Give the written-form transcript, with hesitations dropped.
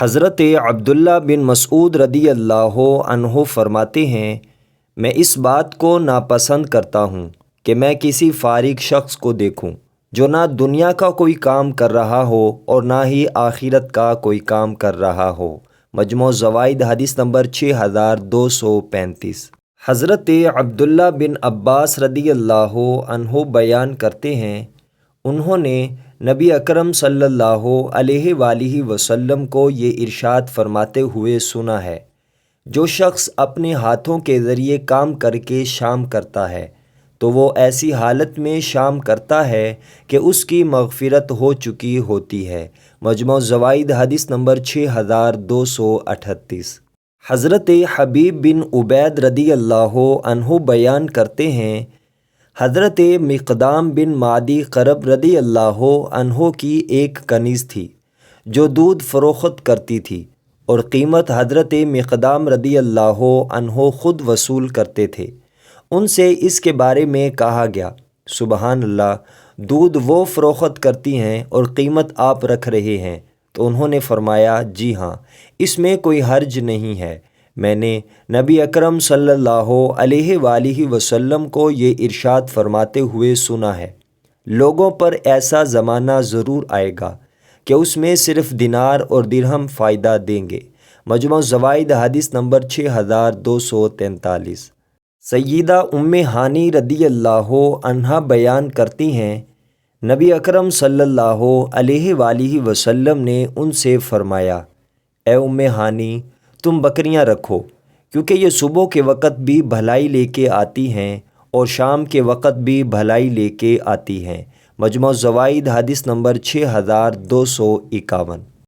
حضرت عبداللہ بن مسعود رضی اللہ عنہ فرماتے ہیں، میں اس بات کو ناپسند کرتا ہوں کہ میں کسی فارغ شخص کو دیکھوں جو نہ دنیا کا کوئی کام کر رہا ہو اور نہ ہی آخرت کا کوئی کام کر رہا ہو۔ مجموع الزوائد حدیث نمبر 6235۔ حضرت عبداللہ بن عباس رضی اللہ عنہ بیان کرتے ہیں، انہوں نے نبی اکرم صلی اللہ علیہ وآلہ وسلم کو یہ ارشاد فرماتے ہوئے سنا ہے، جو شخص اپنے ہاتھوں کے ذریعے کام کر کے شام کرتا ہے تو وہ ایسی حالت میں شام کرتا ہے کہ اس کی مغفرت ہو چکی ہوتی ہے۔ مجموع الزوائد حدیث نمبر 6238۔ حضرت حبیب بن عبید رضی اللہ عنہ بیان کرتے ہیں، حضرت مقدام بن معدی قرب رضی اللہ عنہ کی ایک کنیز تھی جو دودھ فروخت کرتی تھی، اور قیمت حضرت مقدام رضی اللہ عنہ خود وصول کرتے تھے۔ ان سے اس کے بارے میں کہا گیا، سبحان اللہ، دودھ وہ فروخت کرتی ہیں اور قیمت آپ رکھ رہے ہیں؟ تو انہوں نے فرمایا، جی ہاں، اس میں کوئی حرج نہیں ہے۔ میں نے نبی اکرم صلی اللہ علیہ وآلہ وسلم کو یہ ارشاد فرماتے ہوئے سنا ہے، لوگوں پر ایسا زمانہ ضرور آئے گا کہ اس میں صرف دینار اور درہم فائدہ دیں گے۔ مجموع الزوائد حدیث نمبر 6243۔ سیدہ ام ہانی رضی اللہ عنہا بیان کرتی ہیں، نبی اکرم صلی اللہ علیہ وآلہ وسلم نے ان سے فرمایا، اے ام ہانی، تم بکریاں رکھو، کیونکہ یہ صبح کے وقت بھی بھلائی لے کے آتی ہیں اور شام کے وقت بھی بھلائی لے کے آتی ہیں۔ مجموع الزوائد حدیث نمبر 6251۔